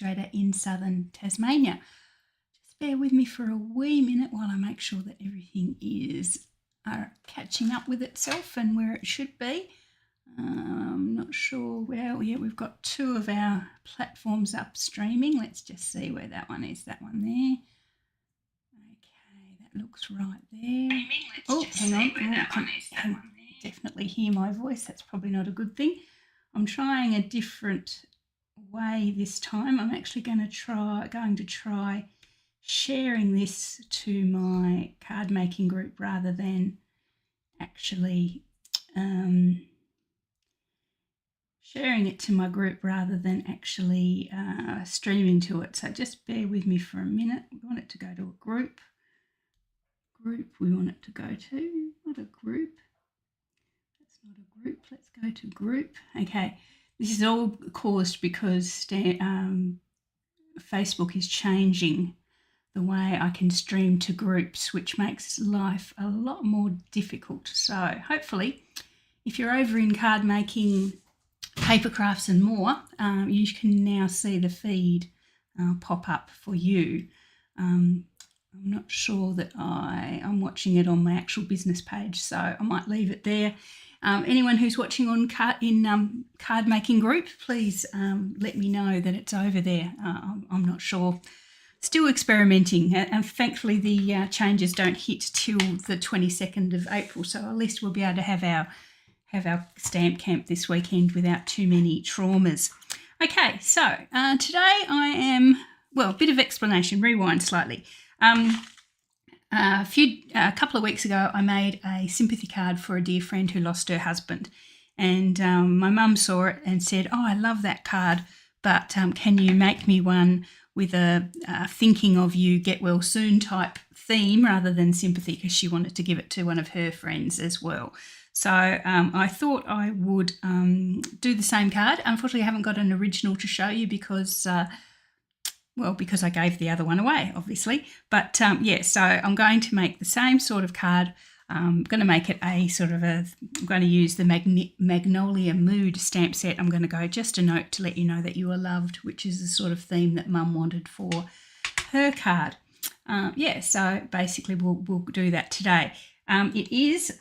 illustrator in southern Tasmania. Just bear with me for a wee minute while I make sure that everything is catching up with itself and where it should be. I'm not sure. Well, yeah, we've got 2 of our platforms up streaming. Let's just see where that one is. That one there. Okay, that looks right there. Oh, hang on. Hang on. Definitely hear my voice. That's probably not a good thing. I'm trying a different way this time. I'm actually going to try sharing this to my card making group rather than actually sharing it to my group rather than actually streaming to it. So just bear with me for a minute. We want it to go to a group. We want it to go to, not a group. That's not a group. Let's go to group. Okay, this is all caused because Facebook is changing the way I can stream to groups, which makes life a lot more difficult. So hopefully, if you're over in card making, paper crafts and more, you can now see the feed pop up for you. I'm not sure that I'm watching it on my actual business page, so I might leave it there. Anyone who's watching on card making group, please let me know that it's over there. I'm not sure. Still experimenting, and thankfully the changes don't hit till the 22nd of April, so at least we'll be able to have our stamp camp this weekend without too many traumas. Okay, so today I am, well, a bit of explanation, rewind slightly. A couple of weeks ago, I made a sympathy card for a dear friend who lost her husband, and my mum saw it and said, "Oh, I love that card, but can you make me one with a thinking of you, get well soon type theme rather than sympathy," because she wanted to give it to one of her friends as well. So I thought I would do the same card. Unfortunately, I haven't got an original to show you because I gave the other one away, obviously. But yeah, so I'm going to make the same sort of card. I'm going to make it I'm going to use the Magnolia Mood stamp set. I'm going to go just a note to let you know that you are loved, which is the sort of theme that Mum wanted for her card. Yeah, so basically we'll do that today. It is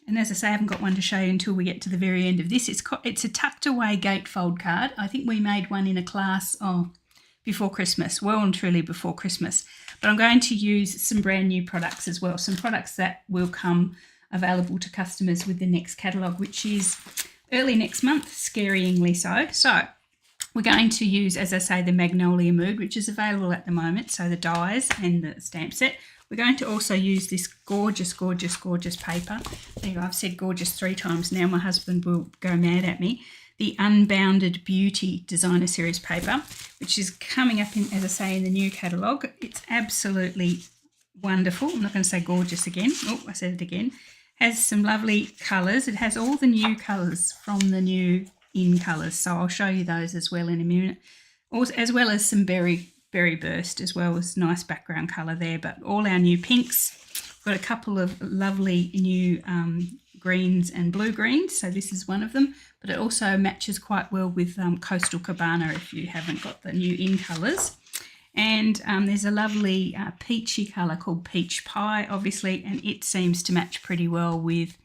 and as I say, I haven't got one to show you until we get to the very end of this. It's a tucked away gatefold card. I think we made one in a class before Christmas, well and truly before Christmas. But I'm going to use some brand new products as well, some products that will come available to customers with the next catalogue, which is early next month, scaryingly so. So we're going to use, as I say, the Magnolia Mood, which is available at the moment, so the dies and the stamp set. We're going to also use this gorgeous, gorgeous, gorgeous paper. There you go, I've said gorgeous 3 times now. My husband will go mad at me. The Unbounded Beauty Designer Series paper, which is coming up, in, as I say, in the new catalogue. It's absolutely wonderful. I'm not going to say gorgeous again. Oh, I said it again. Has some lovely colours. It has all the new colours from the new in colours, so I'll show you those as well in a minute. Also, as well as some berry burst, as well as nice background colour there, but all our new pinks. We've got a couple of lovely new greens and blue greens, so this is one of them, but it also matches quite well with Coastal Cabana if you haven't got the new in colours. And there's a lovely peachy colour called Peach Pie, obviously, and it seems to match pretty well with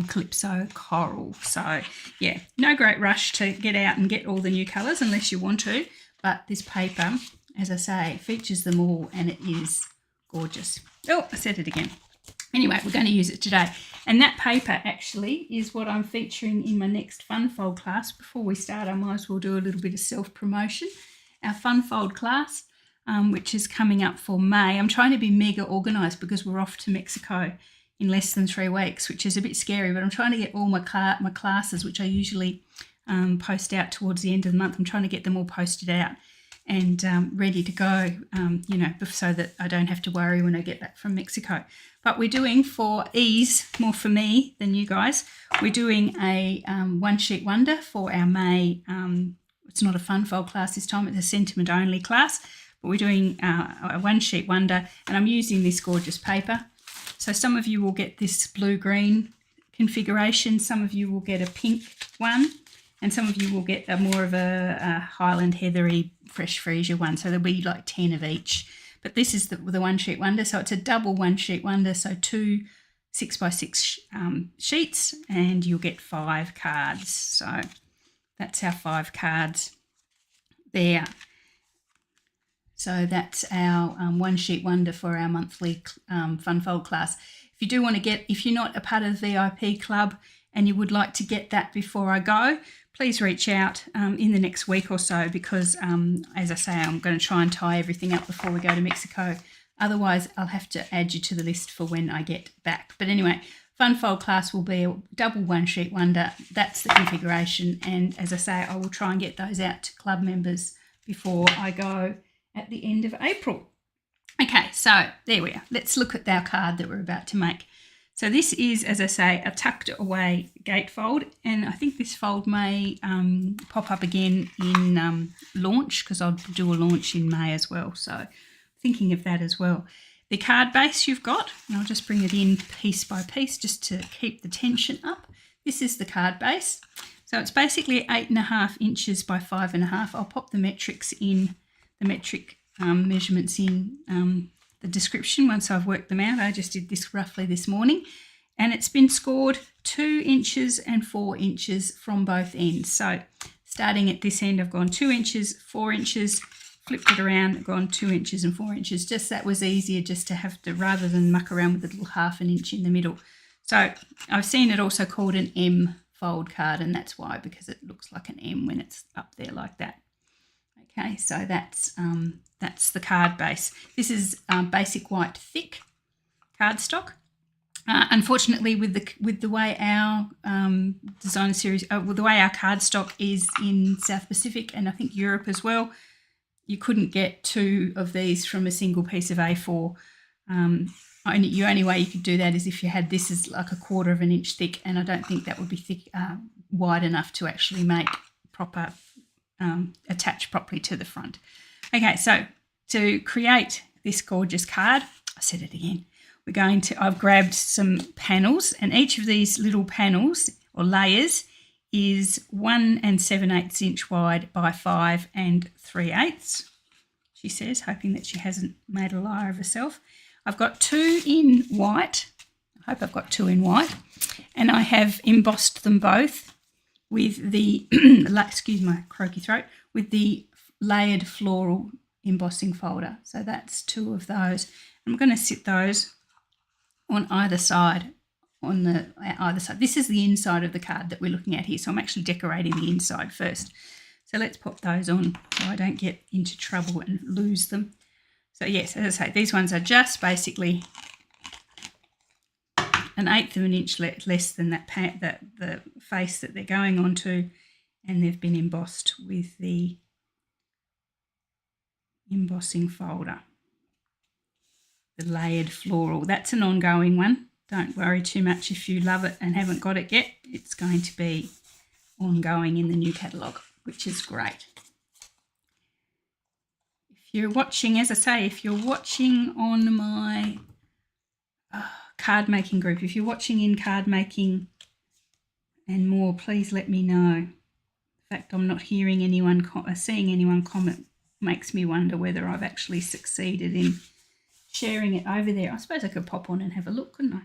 Calypso Coral. So yeah, no great rush to get out and get all the new colours unless you want to, but this paper, as I say, features them all and it is gorgeous. Oh, I said it again. Anyway, we're going to use it today. And that paper actually is what I'm featuring in my next Fun Fold class. Before we start, I might as well do a little bit of self-promotion. Our Fun Fold class, which is coming up for May. I'm trying to be mega organised because we're off to Mexico in less than 3 weeks, which is a bit scary, but I'm trying to get all my classes, which I usually post out towards the end of the month. I'm trying to get them all posted out and ready to go, you know, so that I don't have to worry when I get back from Mexico. But we're doing, for ease, more for me than you guys, we're doing a one sheet wonder for our May. It's not a Fun Fold class this time, it's a sentiment only class, but we're doing a one sheet wonder, and I'm using this gorgeous paper. So some of you will get this blue-green configuration, some of you will get a pink one, And some of you will get a more of a Highland Heathery Fresh Freesia one. So there'll be like 10 of each. But this is the one sheet wonder. So it's a double one sheet wonder. So 2 6x6 sheets, and you'll get 5 cards. So that's our 5 cards there. So that's our one sheet wonder for our monthly fun fold class. If you do want to get, if you're not a part of the VIP club and you would like to get that before I go, please reach out in the next week or so, because as I say, I'm going to try and tie everything up before we go to Mexico. Otherwise, I'll have to add you to the list for when I get back. But anyway, fun fold class will be a double one sheet wonder. That's the configuration. And as I say, I will try and get those out to club members before I go at the end of April. Okay, so there we are. Let's look at our card that we're about to make. So this is, as I say, a tucked away gatefold, and I think this fold may pop up again in launch, because I'll do a launch in May as well. So thinking of that as well. The card base you've got, and I'll just bring it in piece by piece just to keep the tension up. This is the card base. So it's basically 8.5 inches by 5.5. I'll pop the metrics in, the metric measurements in the description once I've worked them out. I just did this roughly this morning, and it's been scored 2 inches and 4 inches from both ends. So starting at this end, I've gone 2 inches, 4 inches, flipped it around, gone 2 inches and 4 inches. Just that was easier, just to have to, rather than muck around with a little 1/2 inch in the middle. So I've seen it also called an M fold card, and that's why, because it looks like an M when it's up there like that. Okay, so that's the card base. This is basic white thick cardstock. Unfortunately, with the way our designer series, with the way our cardstock is in South Pacific and I think Europe as well, you couldn't get 2 of these from a single piece of A4. The only way you could do that is if you had this as like 1/4 inch thick, and I don't think that would be thick, wide enough to actually make proper, attach properly to the front. Okay, so to create this gorgeous card, I said it again, I've grabbed some panels, and each of these little panels or layers is 1 7/8 inch wide by 5 3/8. She says, hoping that she hasn't made a liar of herself. I've got 2 in white. I hope I've got 2 in white. And I have embossed them both with the, excuse my croaky throat, with the layered floral embossing folder. So that's 2 of those. I'm going to sit those on either side, either side. This is the inside of the card that we're looking at here. So I'm actually decorating the inside first. So let's pop those on so I don't get into trouble and lose them. So yes, as I say, these ones are just basically 1/8 inch less than the face that they're going onto, and they've been embossed with the embossing folder. The layered floral, that's an ongoing one. Don't worry too much if you love it and haven't got it yet. It's going to be ongoing in the new catalogue, which is great. If you're watching, as I say, if you're watching on my card making group, if you're watching in card making and more, please let me know. In fact, I'm not hearing anyone, seeing anyone comment makes me wonder whether I've actually succeeded in sharing it over there. I suppose I could pop on and have a look, couldn't I?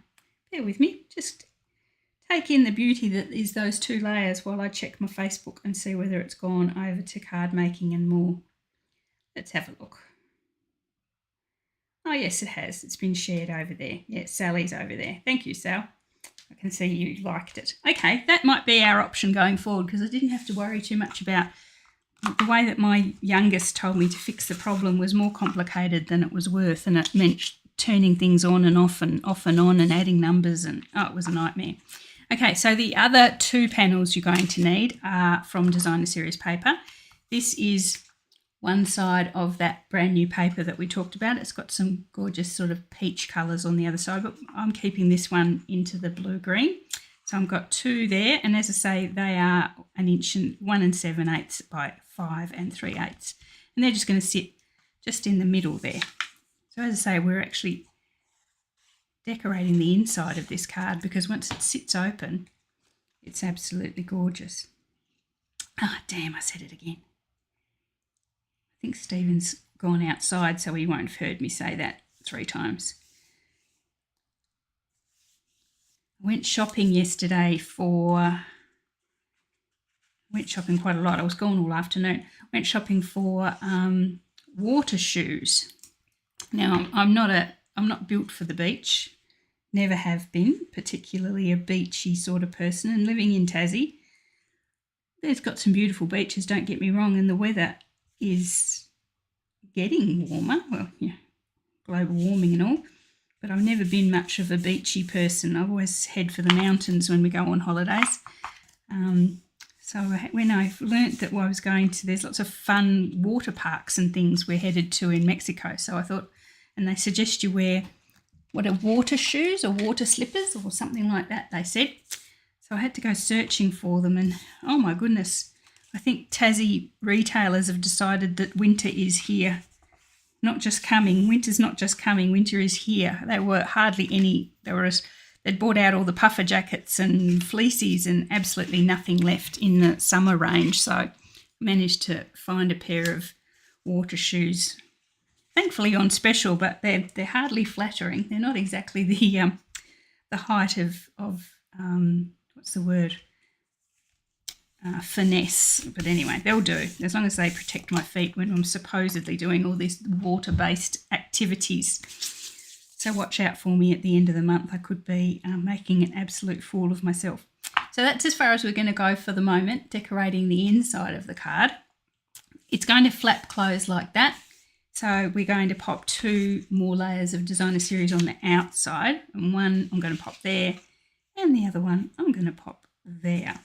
Bear with me. Just take in the beauty that is those 2 layers while I check my Facebook and see whether it's gone over to card making and more. Let's have a look. Oh, yes, it has. It's been shared over there. Yeah, Sally's over there. Thank you, Sal. I can see you liked it. Okay, that might be our option going forward, because I didn't have to worry too much about the way that my youngest told me to fix the problem was more complicated than it was worth, and it meant turning things on and off and on and adding numbers, and it was a nightmare. Okay, so the other 2 panels you're going to need are from Designer Series paper. This is one side of that brand new paper that we talked about. It's got some gorgeous sort of peach colours on the other side, but I'm keeping this one into the blue-green. So I've got 2 there, and as I say, they are 1 7/8 by 5 3/8. And they're just going to sit just in the middle there. So as I say, we're actually decorating the inside of this card, because once it sits open, it's absolutely gorgeous. Ah, damn, I said it again. I think Stephen's gone outside, so he won't have heard me say that 3 times. I went shopping yesterday went shopping quite a lot. I was gone all afternoon. Went shopping for water shoes. Now, I'm not built for the beach. Never have been, particularly a beachy sort of person. And living in Tassie, there's got some beautiful beaches, don't get me wrong, and the weather is getting warmer. Well, yeah, global warming and all. But I've never been much of a beachy person. I always head for the mountains when we go on holidays. So when I learnt that I was going to, there's lots of fun water parks and things we're headed to in Mexico. So I thought, and they suggest you wear, what are water shoes or water slippers or something like that, they said. So I had to go searching for them, and oh my goodness, I think Tassie retailers have decided that winter is here. Not just coming, winter's not just coming, winter is here. There were hardly any, they'd bought out all the puffer jackets and fleecies and absolutely nothing left in the summer range. So I managed to find a pair of water shoes, thankfully on special, but they're hardly flattering. They're not exactly the height of what's the word? Finesse, but anyway, they'll do as long as they protect my feet when I'm supposedly doing all these water-based activities. So watch out for me at the end of the month. I could be making an absolute fool of myself. So that's as far as we're going to go for the moment, decorating the inside of the card. It's going to flap close like that. So we're going to pop 2 more layers of Designer Series on the outside, and one I'm going to pop there, and the other one I'm going to pop there.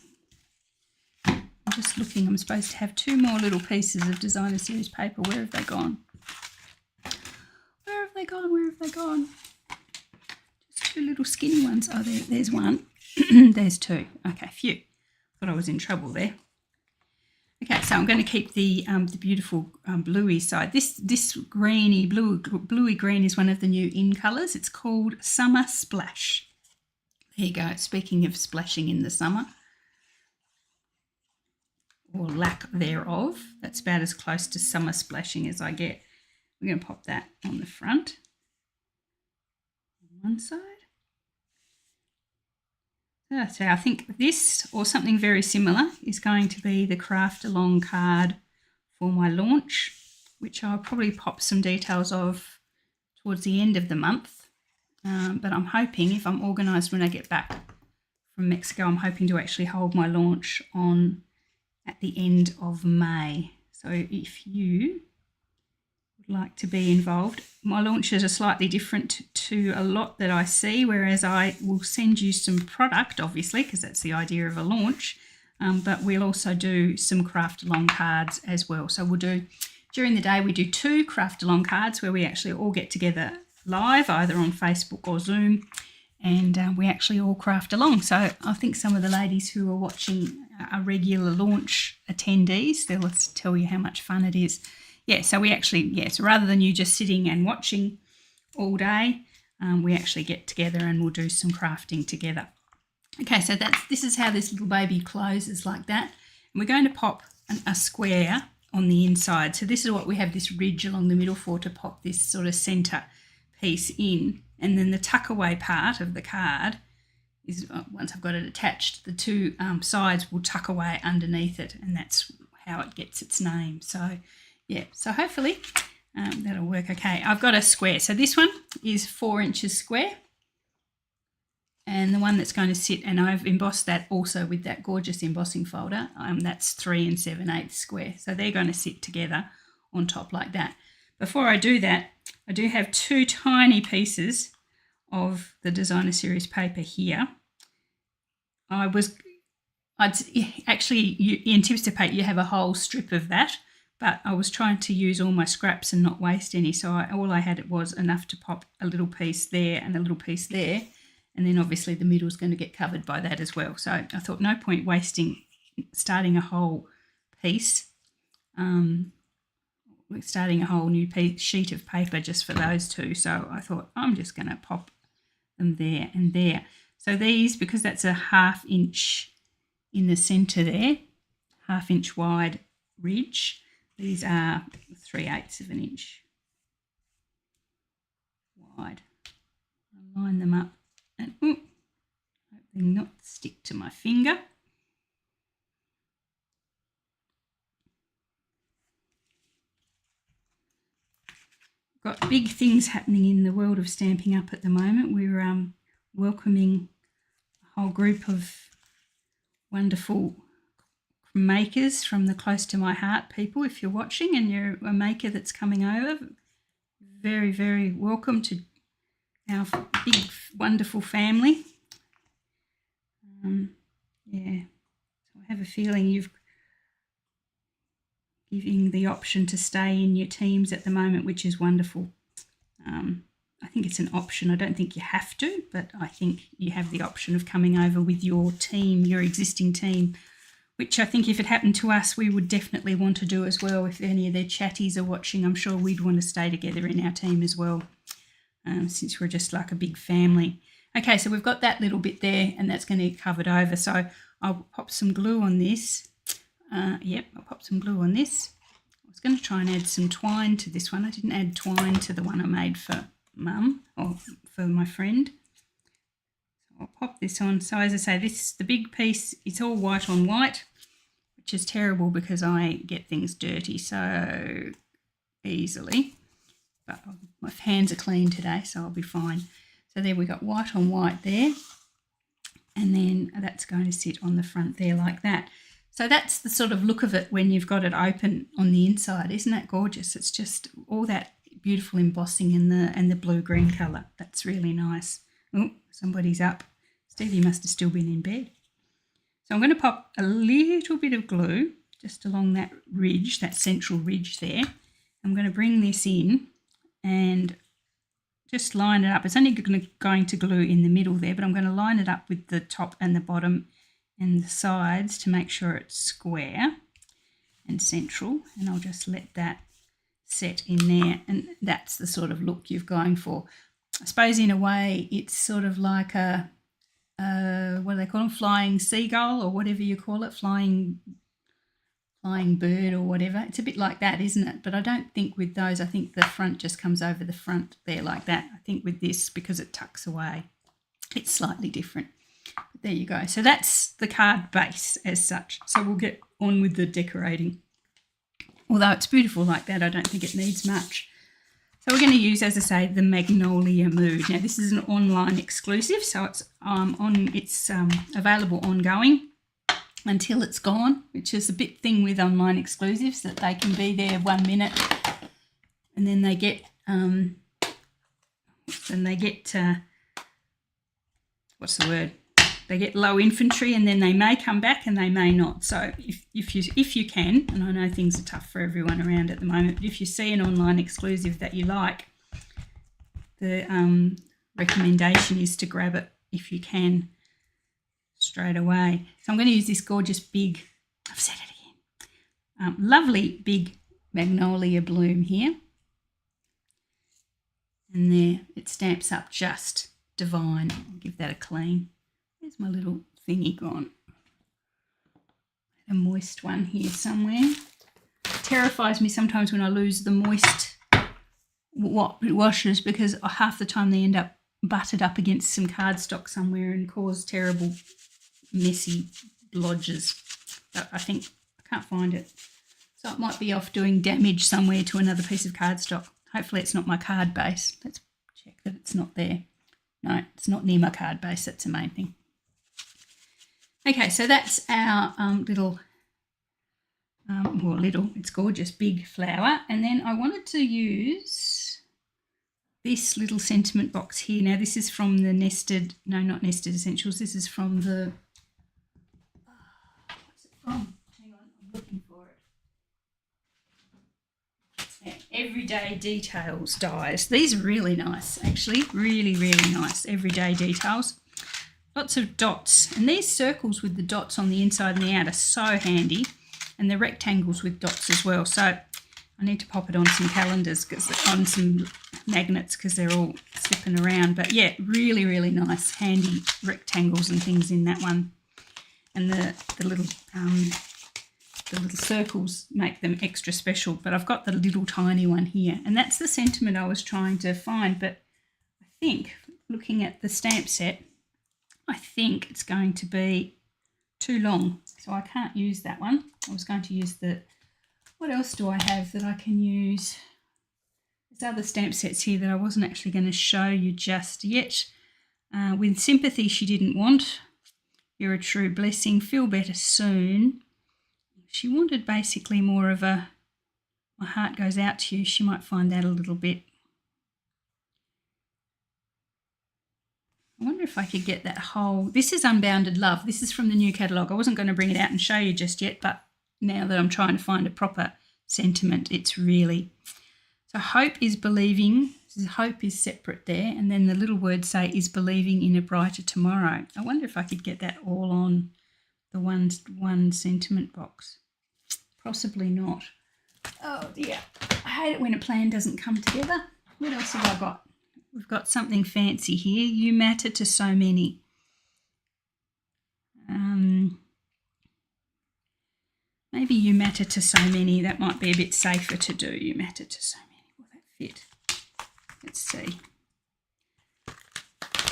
I'm just looking, I'm supposed to have 2 more little pieces of Designer Series paper. Where have they gone? Where have they gone? Where have they gone? Just 2 little skinny ones. Oh, there's one. There's 2. Okay, phew. Thought I was in trouble there. Okay, so I'm going to keep the beautiful bluey side. This greeny, bluey green is one of the new in colours. It's called Summer Splash. There you go. Speaking of splashing in the summer, or lack thereof, that's about as close to summer splashing as I get. We're going to pop that on the front, on one side. So I think this, or something very similar, is going to be the craft along card for my launch, which I'll probably pop some details of towards the end of the month. But I'm hoping, if I'm organised when I get back from Mexico, I'm hoping to actually hold my launch on at the end of May. So if you would like to be involved, my launches are slightly different to a lot that I see, whereas I will send you some product, obviously, because that's the idea of a launch, but we'll also do some craft along cards as well. So we'll do, during the day, we do 2 craft along cards where we actually all get together live, either on Facebook or Zoom, and we actually all craft along. So I think some of the ladies who are watching are regular launch attendees. They'll tell you how much fun it is. Yeah, so we actually, so rather than you just sitting and watching all day, we actually get together and we'll do some crafting together. Okay, so this is how this little baby closes, like that. And we're going to pop a square on the inside. So this is what we have this ridge along the middle for, to pop this sort of centre piece in. And then the tuck away part of the card is, once I've got it attached, the 2 sides will tuck away underneath it, and that's how it gets its name. So yeah, so hopefully that'll work okay. I've got a square. So this one is 4 inches square, and the one that's going to sit, and I've embossed that also with that gorgeous embossing folder, that's 3 7/8 square. So they're going to sit together on top like that. Before I do that, I do have 2 tiny pieces of the Designer Series paper here. You anticipate you have a whole strip of that, but I was trying to use all my scraps and not waste any, so all I had was enough to pop a little piece there and a little piece there, and then obviously the middle is going to get covered by that as well. So I thought no point starting a whole piece, starting a whole new sheet of paper just for those 2. So I thought I'm just going to pop them there and there. So these, because that's a 1/2 inch in the centre there, 1/2 inch wide ridge. These are 3/8 of an inch wide. I'll line them up and hope they not stick to my finger. Got big things happening in the world of Stampin' Up! At the moment. We're welcoming a whole group of wonderful makers from the Close to My Heart people. If you're watching and you're a maker that's coming over, very, very welcome to our big, wonderful family. Yeah, so I have a feeling you've giving the option to stay in your teams at the moment, which is wonderful. I think it's an option. I don't think you have to, but I think you have the option of coming over with your team, your existing team, which I think if it happened to us, we would definitely want to do as well. If any of their chatties are watching, I'm sure we'd want to stay together in our team as well, since we're just like a big family. Okay, so we've got that little bit there, and that's going to get covered over. So I'll pop some glue on this. Yep, I'll pop some glue on this. I was going to try and add some twine to this one. I didn't add twine to the one I made for Mum or for my friend. So I'll pop this on. So as I say, the big piece, it's all white on white, which is terrible because I get things dirty so easily. But my hands are clean today, so I'll be fine. So there we got white on white there. And then that's going to sit on the front there like that. So that's the sort of look of it when you've got it open on the inside. Isn't that gorgeous? It's just all that beautiful embossing in the blue-green colour. That's really nice. Oh, somebody's up. Stevie must have still been in bed. So I'm going to pop a little bit of glue just along that ridge, that central ridge there. I'm going to bring this in and just line it up. It's only going to glue in the middle there, but I'm going to line it up with the top and the bottom and the sides to make sure it's square and central, and I'll just let that set in there, and that's the sort of look you're going for. I suppose in a way it's sort of like a what do they call them, flying seagull or whatever you call it, flying bird or whatever. It's a bit like that, isn't it? But I don't think with those, I think the front just comes over the front there like that. I think with this, because it tucks away, it's slightly different. But there you go. So that's the card base as such. So we'll get on with the decorating. Although it's beautiful like that, I don't think it needs much. So we're going to use, as I say, the Magnolia Mood. Now this is an online exclusive, so it's available ongoing until it's gone, which is a bit thing with online exclusives, that they can be there 1 minute and then they get what's the word? They get low inventory, and then they may come back and they may not. So if you can, and I know things are tough for everyone around at the moment, but if you see an online exclusive that you like, the recommendation is to grab it if you can straight away. So I'm going to use this gorgeous big, I've said it again, lovely big magnolia bloom here. And there, it stamps up just divine. I'll give that a clean. There's my little thingy gone. A moist one here somewhere. It terrifies me sometimes when I lose the moist washes, because half the time they end up butted up against some cardstock somewhere and cause terrible messy blodges. But I think I can't find it. So it might be off doing damage somewhere to another piece of cardstock. Hopefully it's not my card base. Let's check that it's not there. No, it's not near my card base. That's the main thing. Okay, so that's our it's gorgeous big flower. And then I wanted to use this little sentiment box here. Now this is from the not Nested Essentials. This is from the, what's it from? Hang on, I'm looking for it. Everyday Details dies. These are really nice, actually. Really, really nice. Everyday Details. Lots of dots. And these circles with the dots on the inside and the out are so handy. And the rectangles with dots as well. So I need to pop it on some calendars, on some magnets, because they're all slipping around. But yeah, really, really nice, handy rectangles and things in that one. And the little the little circles make them extra special, but I've got the little tiny one here, and that's the sentiment I was trying to find. But I think, looking at the stamp set, I think it's going to be too long, so I can't use that one. I was going to use the, what else do I have that I can use? There's other stamp sets here that I wasn't actually going to show you just yet. With Sympathy, she didn't want. You're a True Blessing, Feel Better Soon. She wanted basically more of a, my heart goes out to you. She might find that a little bit. I wonder if I could get that whole, this is Unbounded Love. This is from the new catalogue. I wasn't going to bring it out and show you just yet, but now that I'm trying to find a proper sentiment, it's really, so hope is believing, hope is separate there, and then the little words say is believing in a brighter tomorrow. I wonder if I could get that all on the one sentiment box. Possibly not. Oh dear, I hate it when a plan doesn't come together. What else have I got? We've got something fancy here. You matter to so many. Maybe you matter to so many. That might be a bit safer to do. You matter to so many. Will that fit? Let's see.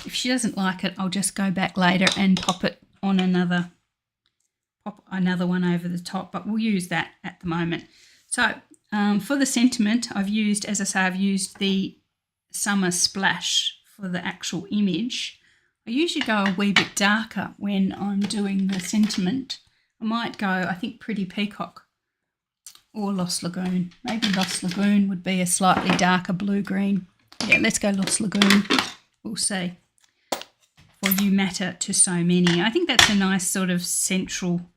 If she doesn't like it, I'll just go back later and pop it on another one over the top, but we'll use that at the moment. So for the sentiment, I've used, as I say, I've used the Summer Splash for the actual image. I usually go a wee bit darker when I'm doing the sentiment. I might go, I think, Pretty Peacock or Lost Lagoon. Maybe Lost Lagoon would be a slightly darker blue-green. Yeah, let's go Lost Lagoon. We'll see. For You Matter to So Many. I think that's a nice sort of central,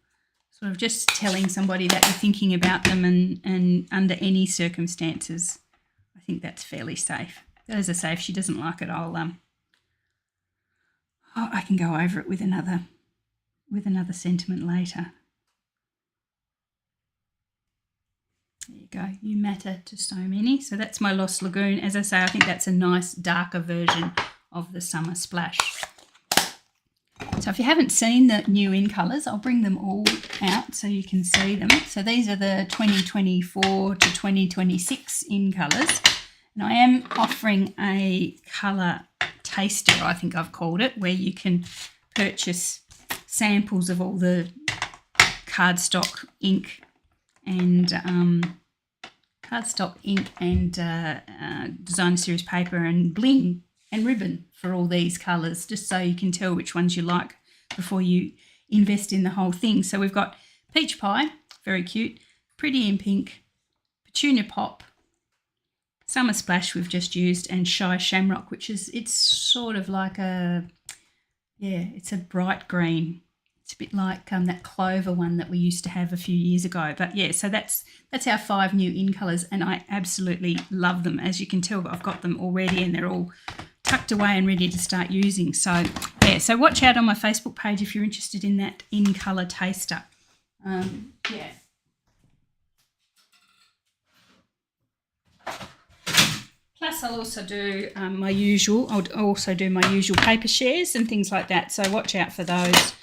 sort of just telling somebody that you're thinking about them, and under any circumstances, I think that's fairly safe. But as I say, if she doesn't like it, I can go over it with another sentiment later. There you go. You matter to so many. So that's my Lost Lagoon. As I say, I think that's a nice darker version of the Summer Splash. So if you haven't seen the new in colours, I'll bring them all out so you can see them. So these are the 2024 to 2026 in colours. And I am offering a colour taster, I think I've called it, where you can purchase samples of all the cardstock ink and designer series paper and bling and ribbon for all these colours, just so you can tell which ones you like before you invest in the whole thing. So we've got Peach Pie, very cute, Pretty in Pink, Petunia Pop, Summer Splash we've just used, and Shy Shamrock, which is, it's sort of like a, yeah, it's a bright green. It's a bit like that clover one that we used to have a few years ago. But yeah, so that's our 5 new in colours, and I absolutely love them. As you can tell, I've got them already and they're all tucked away and ready to start using. So yeah, so watch out on my Facebook page if you're interested in that in colour taster. Yeah. Plus I'll also do my usual paper shares and things like that. So watch out for those.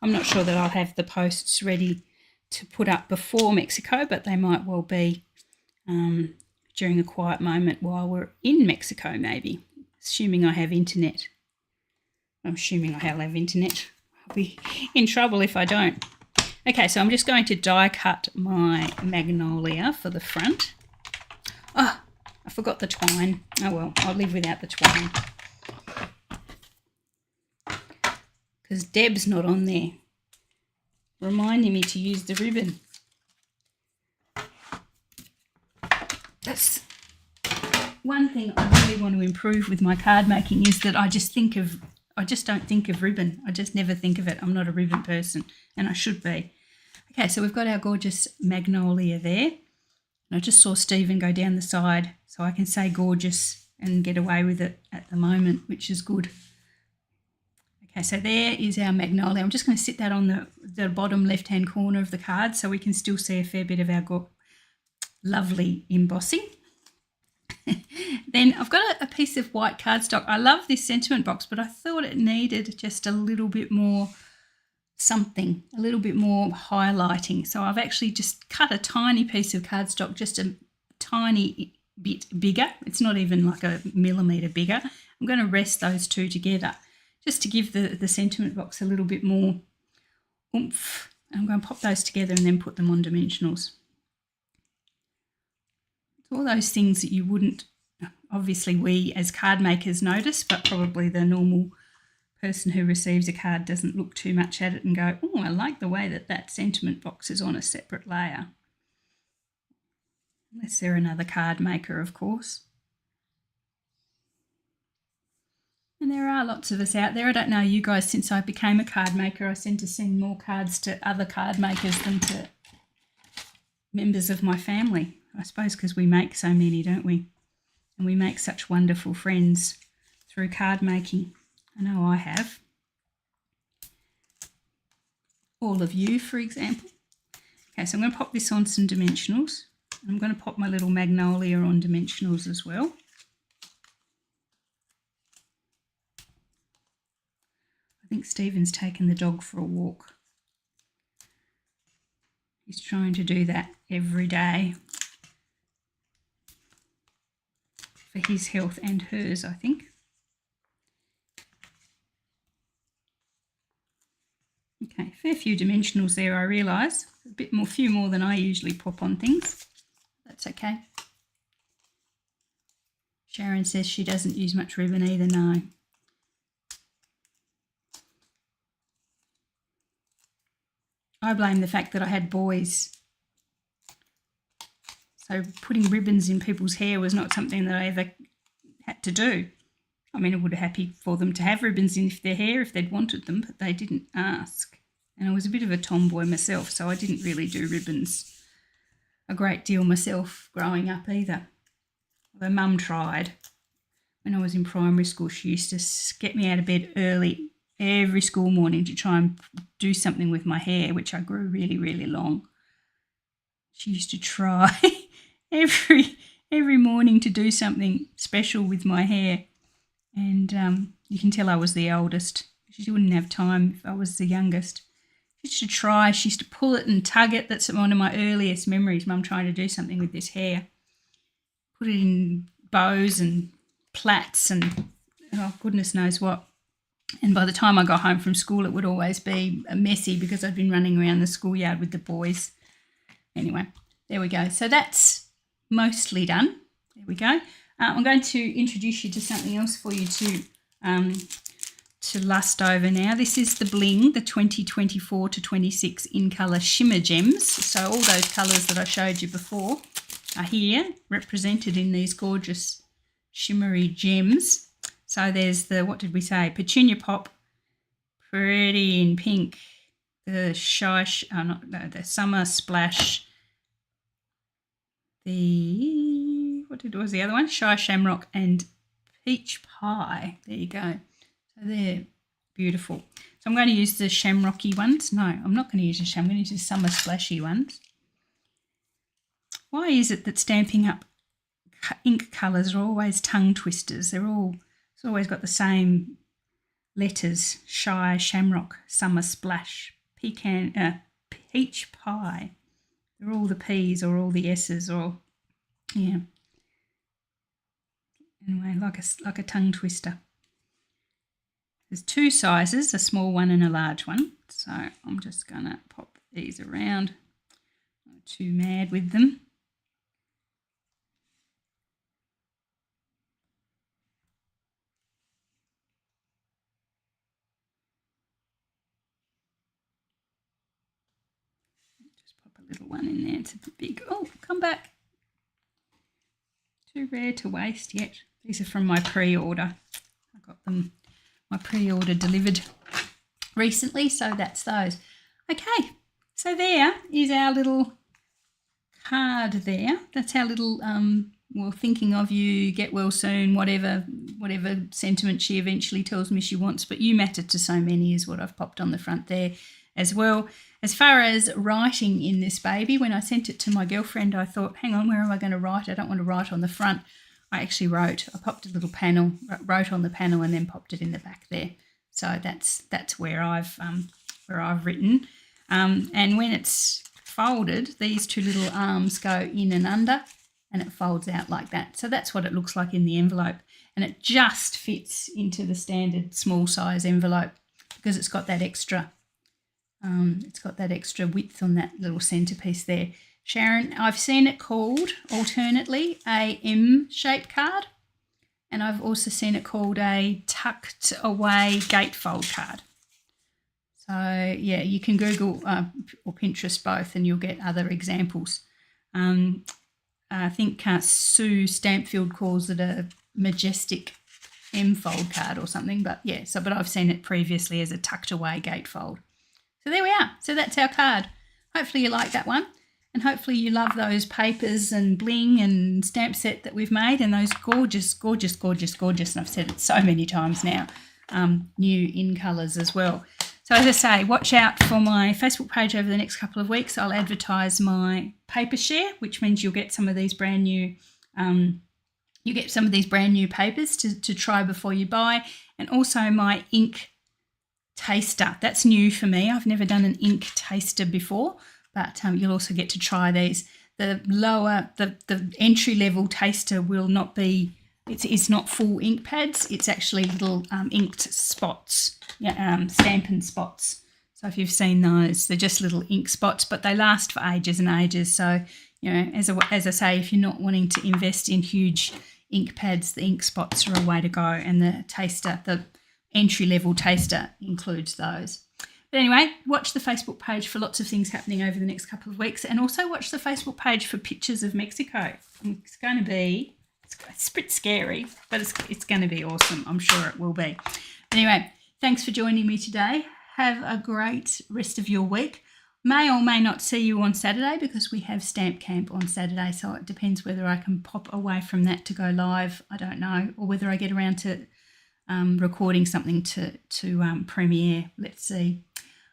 I'm not sure that I'll have the posts ready to put up before Mexico, but they might well be during a quiet moment while we're in Mexico, maybe, assuming I have internet. I'm assuming I'll have internet. I'll be in trouble if I don't. Okay, so I'm just going to die cut my Magnolia for the front. Oh, I forgot the twine. Oh well, I'll live without the twine. Because Deb's not on there, reminding me to use the ribbon. That's one thing I really want to improve with my card making, is that I just don't think of ribbon. I just never think of it. I'm not a ribbon person, and I should be. Okay, so we've got our gorgeous Magnolia there. And I just saw Stephen go down the side, so I can say gorgeous and get away with it at the moment, which is good. Okay, so there is our Magnolia. I'm just going to sit that on the bottom left-hand corner of the card so we can still see a fair bit of our lovely embossing. Then I've got a piece of white cardstock. I love this sentiment box, but I thought it needed just a little bit more something, a little bit more highlighting. So I've actually just cut a tiny piece of cardstock, just a tiny bit bigger. It's not even like a millimetre bigger. I'm going to rest those two together just to give the sentiment box a little bit more oomph. I'm going to pop those together and then put them on dimensionals. It's all those things that you wouldn't, obviously we as card makers notice, but probably the normal person who receives a card doesn't look too much at it and go, oh, I like the way that sentiment box is on a separate layer. Unless they're another card maker, of course. And there are lots of us out there. I don't know you guys, since I became a card maker, I tend to send more cards to other card makers than to members of my family. I suppose because we make so many, don't we? And we make such wonderful friends through card making. I know I have. All of you, for example. Okay, so I'm going to pop this on some dimensionals. I'm going to pop my little magnolia on dimensionals as well. I think Stephen's taken the dog for a walk. He's trying to do that every day for his health and hers, I think. Okay, fair few dimensionals there, I realise. A few more than I usually pop on things. That's okay. Sharon says she doesn't use much ribbon either, no. I blame the fact that I had boys. So putting ribbons in people's hair was not something that I ever had to do. I mean, I would be happy for them to have ribbons in their hair if they'd wanted them, but they didn't ask. And I was a bit of a tomboy myself, so I didn't really do ribbons a great deal myself growing up either. Although Mum tried. When I was in primary school, she used to get me out of bed early every school morning to try and do something with my hair, which I grew really, really long. She used to try every morning to do something special with my hair. And you can tell I was the oldest. She wouldn't have time if I was the youngest. She used to try. She used to pull it and tug it. That's one of my earliest memories, Mum trying to do something with this hair. Put it in bows and plaits and oh, goodness knows what. And by the time I got home from school, it would always be messy because I'd been running around the schoolyard with the boys. Anyway, there we go. So that's mostly done. There we go. I'm going to introduce you to something else for you to lust over now. This is the Bling, the 2024 to 26 in colour shimmer gems. So all those colours that I showed you before are here, represented in these gorgeous shimmery gems. So there's the, what did we say, Petunia Pop, pretty in pink, the the Summer Splash, what was the other one? Shy Shamrock and Peach Pie. There you go. So they're beautiful. So I'm going to use the shamrocky ones. No, I'm not going to use the I'm going to use the Summer Splashy ones. Why is it that Stampin' Up ink colours are always tongue twisters? It's always got the same letters: Shy, Shamrock, Summer Splash, Peach Pie. They're all the P's or all the S's or, yeah. Anyway, like a tongue twister. There's two sizes, a small one and a large one. So I'm just going to pop these around. I'm not too mad with them. Little one in there. It's a bit big. Oh, come back. Too rare to waste yet. These are from my pre-order. I got them, my pre-order delivered recently, so that's those. Okay, so there is our little card there. That's our little, well, thinking of you, get well soon, whatever sentiment she eventually tells me she wants, but you matter to so many is what I've popped on the front there as well. As far as writing in this baby, when I sent it to my girlfriend, I thought, hang on, where am I going to write? I don't want to write on the front. I actually wrote. I popped a little panel, wrote on the panel and then popped it in the back there. So that's where I've where I've written. And when it's folded, these two little arms go in and under, and it folds out like that. So that's what it looks like in the envelope. And it just fits into the standard small size envelope because it's got that extra width on that little centerpiece there. Sharon, I've seen it called alternately a M-shaped card, and I've also seen it called a tucked away gatefold card. So yeah, you can Google or Pinterest both and you'll get other examples. I think Sue Stampfield calls it a majestic M-fold card or something, but yeah, but I've seen it previously as a tucked away gatefold. So there we are. So that's our card. Hopefully you like that one, and hopefully you love those papers and bling and stamp set that we've made, and those gorgeous, gorgeous, gorgeous, gorgeous, and I've said it so many times now, new in colours as well. So as I say, watch out for my Facebook page over the next couple of weeks. I'll advertise my paper share, which means you'll get some of these brand new papers to try before you buy, and also my ink taster. That's new for me. I've never done an ink taster before, but you'll also get to try these. The entry level taster will not be. It's not full ink pads. It's actually little inked spots, Stampin' spots. So if you've seen those, they're just little ink spots, but they last for ages and ages. So as I say, if you're not wanting to invest in huge ink pads, the ink spots are a way to go, and the taster, the entry-level taster, includes those. But anyway, watch the Facebook page for lots of things happening over the next couple of weeks, and also watch the Facebook page for pictures of Mexico. It's going to be, it's a bit scary, but it's going to be awesome. I'm sure it will be. Anyway, thanks for joining me today. Have a great rest of your week. May or may not see you on Saturday because we have Stamp Camp on Saturday, so it depends whether I can pop away from that to go live, I don't know, or whether I get around to recording something to premiere. Let's see.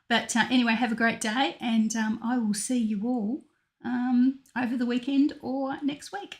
But anyway, have a great day, and I will see you all over the weekend or next week.